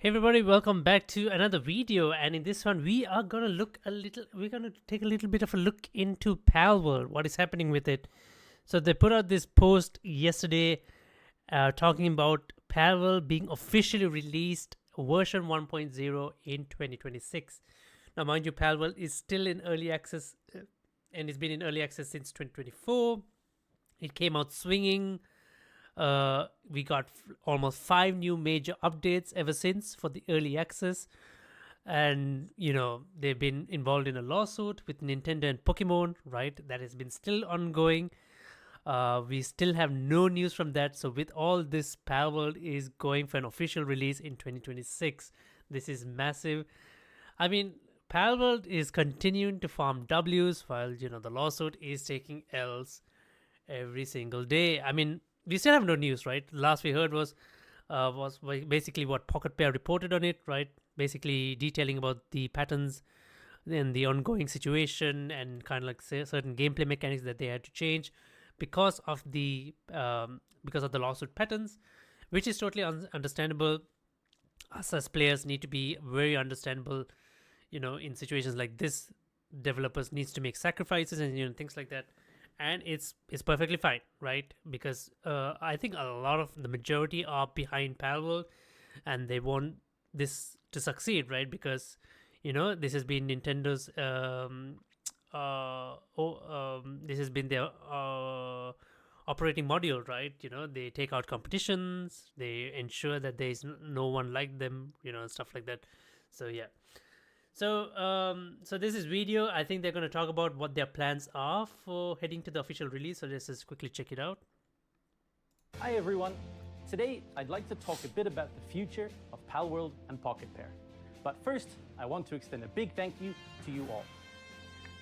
Hey everybody, welcome back to another video, and in this one we are gonna we're gonna take a little bit of a look into Palworld, what is happening with it. So they put out this post yesterday talking about Palworld being officially released version 1.0 in 2026. Now mind you, Palworld is still in early access and it's been in early access since 2024. It came out swinging. We got almost 5 new major updates ever since for the early access, and they've been involved in a lawsuit with Nintendo and Pokemon, right? That has been still ongoing. We still have no news from that. So with all this, Palworld is going for an official release in 2026. This is massive. I mean, Palworld is continuing to farm W's while the lawsuit is taking L's every single day. I mean, we still have no news, right? Last we heard was basically what Pocket Pair reported on it, right? Basically detailing about the patterns and the ongoing situation and kind of like certain gameplay mechanics that they had to change because of the lawsuit patterns, which is totally understandable. Us as players need to be very understandable. In situations like this, developers needs to make sacrifices and things like that, and it's perfectly fine, right? Because I think a lot of the majority are behind Palworld, and they want this to succeed, right? Because this has been Nintendo's this has been their operating module, right? They take out competitions, they ensure that there is no one like them, stuff like that. So yeah. So this is video. I think they're going to talk about what their plans are for heading to the official release. So let's just quickly check it out. Hi everyone. Today I'd like to talk a bit about the future of Palworld and Pocket Pair. But first, I want to extend a big thank you to you all.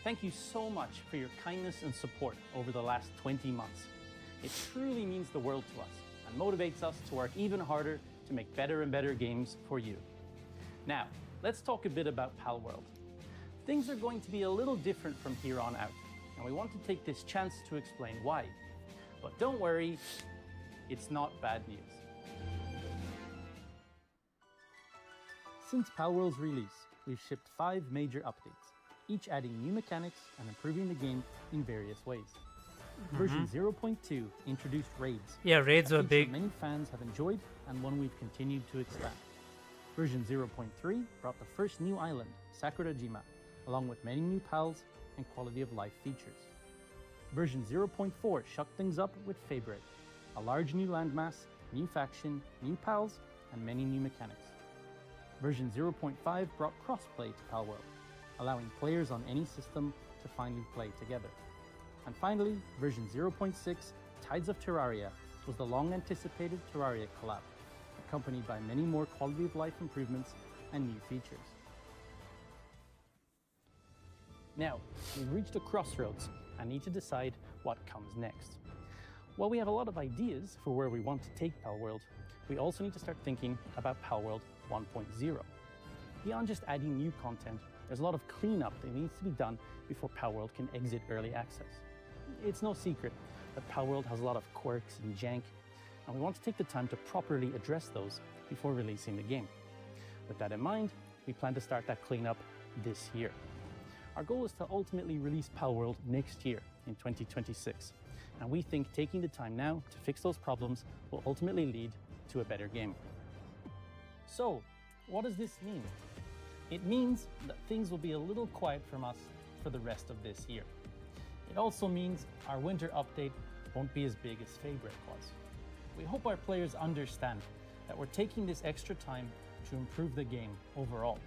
Thank you so much for your kindness and support over the last 20 months. It truly means the world to us and motivates us to work even harder to make better and better games for you. Now, let's talk a bit about Palworld. Things are going to be a little different from here on out, and we want to take this chance to explain why. But don't worry, it's not bad news. Since Palworld's release, we've shipped 5 major updates, each adding new mechanics and improving the game in various ways. Version 0.2 introduced raids. Yeah, raids were big. Many fans have enjoyed and one we've continued to expand. Version 0.3 brought the first new island, Sakurajima, along with many new pals and quality of life features. Version 0.4 shook things up with Favorite, a large new landmass, new faction, new pals, and many new mechanics. Version 0.5 brought crossplay to Palworld, allowing players on any system to finally play together. And finally, version 0.6, Tides of Terraria, was the long-anticipated Terraria collab, accompanied by many more quality of life improvements and new features. Now, we've reached a crossroads and need to decide what comes next. While we have a lot of ideas for where we want to take Palworld, we also need to start thinking about Palworld 1.0. Beyond just adding new content, there's a lot of cleanup that needs to be done before Palworld can exit early access. It's no secret that Palworld has a lot of quirks and jank, and we want to take the time to properly address those before releasing the game. With that in mind, we plan to start that cleanup this year. Our goal is to ultimately release Palworld next year in 2026, and we think taking the time now to fix those problems will ultimately lead to a better game. So, what does this mean? It means that things will be a little quiet from us for the rest of this year. It also means our winter update won't be as big as Favorite was. We hope our players understand that we're taking this extra time to improve the game overall.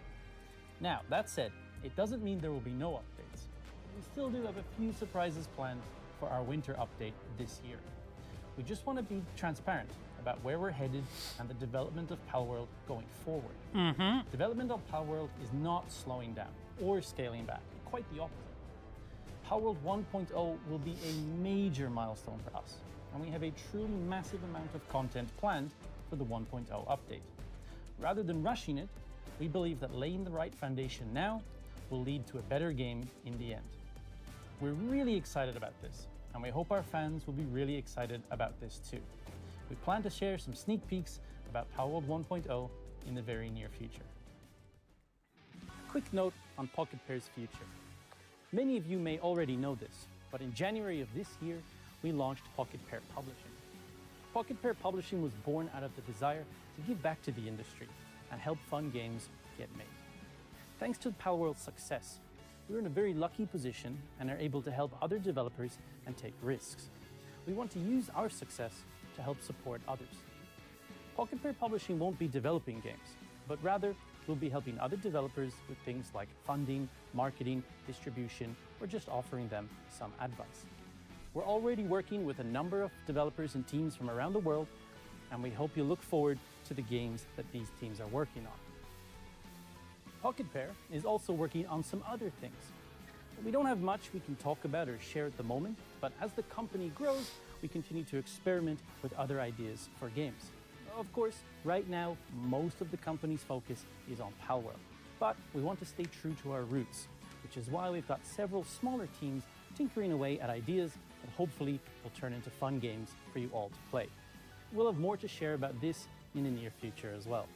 Now, that said, it doesn't mean there will be no updates. We still do have a few surprises planned for our winter update this year. We just want to be transparent about where we're headed and the development of Palworld going forward. Development of Palworld is not slowing down or scaling back, quite the opposite. Palworld 1.0 will be a major milestone for us, and we have a truly massive amount of content planned for the 1.0 update. Rather than rushing it, we believe that laying the right foundation now will lead to a better game in the end. We're really excited about this, and we hope our fans will be really excited about this too. We plan to share some sneak peeks about Palworld 1.0 in the very near future. A quick note on Pocket Pair's future. Many of you may already know this, but in January of this year, we launched Pocket Pair Publishing. Pocket Pair Publishing was born out of the desire to give back to the industry and help fun games get made. Thanks to Palworld's success, we're in a very lucky position and are able to help other developers and take risks. We want to use our success to help support others. Pocket Pair Publishing won't be developing games, but rather we'll be helping other developers with things like funding, marketing, distribution, or just offering them some advice. We're already working with a number of developers and teams from around the world, and we hope you look forward to the games that these teams are working on. Pocket Pair is also working on some other things. We don't have much we can talk about or share at the moment, but as the company grows, we continue to experiment with other ideas for games. Of course, right now, most of the company's focus is on Palworld, but we want to stay true to our roots, which is why we've got several smaller teams tinkering away at ideas that hopefully will turn into fun games for you all to play. We'll have more to share about this in the near future as well.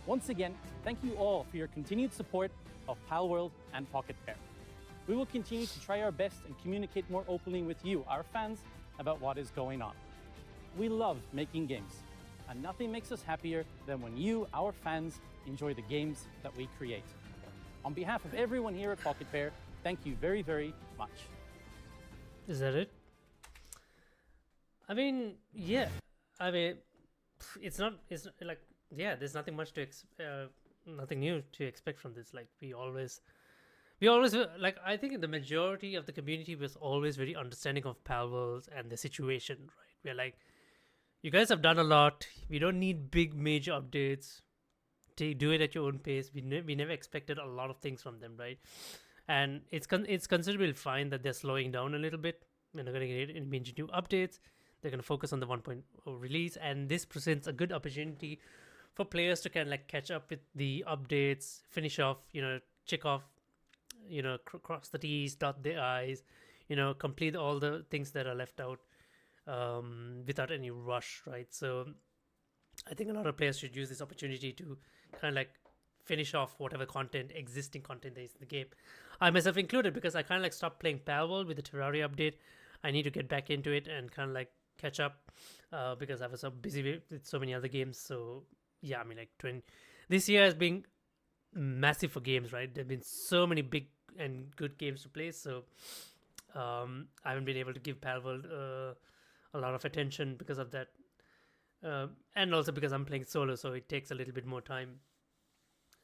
Once again, thank you all for your continued support of Palworld and Pocket Pair. We will continue to try our best and communicate more openly with you, our fans, about what is going on. We love making games, and nothing makes us happier than when you, our fans, enjoy the games that we create. On behalf of everyone here at Pocket Pair, thank you very, very much. Is that it? I mean, yeah. I mean, it's like, yeah, there's nothing much to nothing new to expect from this. Like we always like, I think the majority of the community was always very understanding of Palworld and the situation, right? We're like, you guys have done a lot. We don't need big major updates. Do it at your own pace. We never expected a lot of things from them, right? And it's considerably fine that they're slowing down a little bit. We're not going to get any major new updates. They're going to focus on the 1.0 release, and this presents a good opportunity for players to kind of like catch up with the updates, finish off, check off, cross the T's, dot the I's, complete all the things that are left out without any rush, right? So I think a lot of players should use this opportunity to kind of like finish off whatever existing content there is in the game. I myself included, because I kind of like stopped playing Palworld with the Terraria update. I need to get back into it and kind of like catch up because I was so busy with so many other games. So yeah, I mean, like this year has been massive for games, right? There have been so many big and good games to play. So I haven't been able to give Palworld a lot of attention because of that. And also because I'm playing solo, so it takes a little bit more time.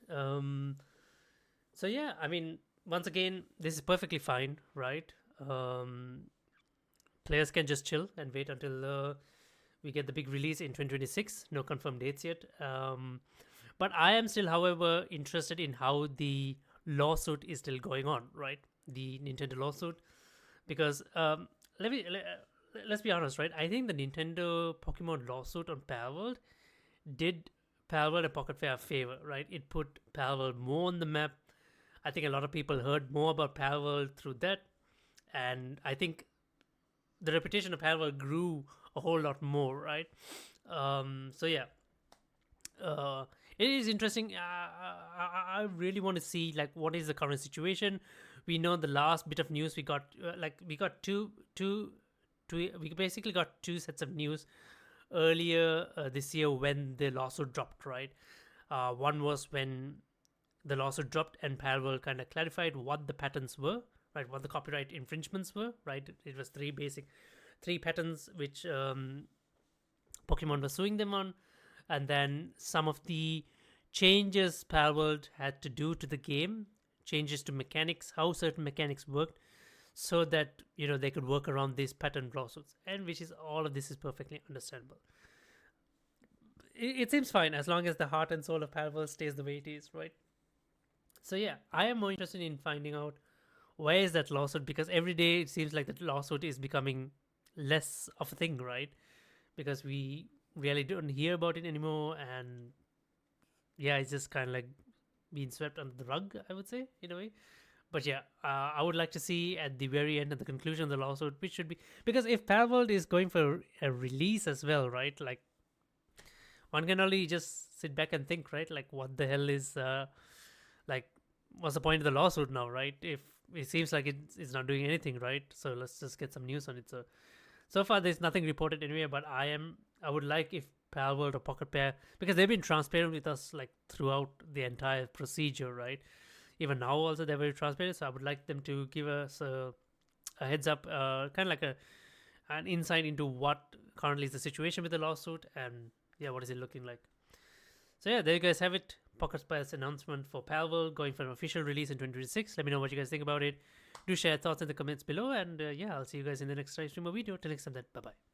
So yeah, I mean, once again, this is perfectly fine, right? Players can just chill and wait until we get the big release in 2026. No confirmed dates yet. But I am still, however, interested in how the lawsuit is still going on, right? The Nintendo lawsuit, because let's be honest, right? I think the Nintendo Pokemon lawsuit on Palworld did Palworld and Pocket Pair a favor, right? It put Palworld more on the map. I think a lot of people heard more about Palworld through that, and I think the reputation of Palworld grew a whole lot more, right? So yeah, it is interesting. I really want to see like what is the current situation. We know the last bit of news we got, we basically got two sets of news earlier this year when the lawsuit dropped, right? One was when the lawsuit dropped and Palworld kind of clarified what the patents were, right? What the copyright infringements were, right? It was three patents which Pokemon was suing them on, and then some of the changes Palworld had to do to the game, changes to mechanics, how certain mechanics worked, so that they could work around these patent lawsuits, and which is all of this is perfectly understandable. It seems fine as long as the heart and soul of Palworld stays the way it is, right? So yeah, I am more interested in finding out where is that lawsuit, because every day it seems like that lawsuit is becoming less of a thing, right? Because we really don't hear about it anymore, and yeah, it's just kind of like being swept under the rug, I would say, in a way. But yeah, I would like to see at the very end, at the conclusion of the lawsuit, which should be, because if Palworld is going for a release as well, right? Like, one can only just sit back and think, right? Like, what the hell is like, what's the point of the lawsuit now, right? If it seems like it's not doing anything, right? So let's just get some news on it. So far there's nothing reported anywhere, but I would like if Palworld or Pocket Pair, because they've been transparent with us like throughout the entire procedure, right? Even now also they're very transparent, so I would like them to give us a heads up, kind of like an insight into what currently is the situation with the lawsuit, and yeah, what is it looking like. So yeah, there you guys have it. Pocket Pair's announcement for Palworld going for an official release in 2026. Let me know what you guys think about it. Do share thoughts in the comments below, and yeah, I'll see you guys in the next live stream or video. Till next time, then bye bye.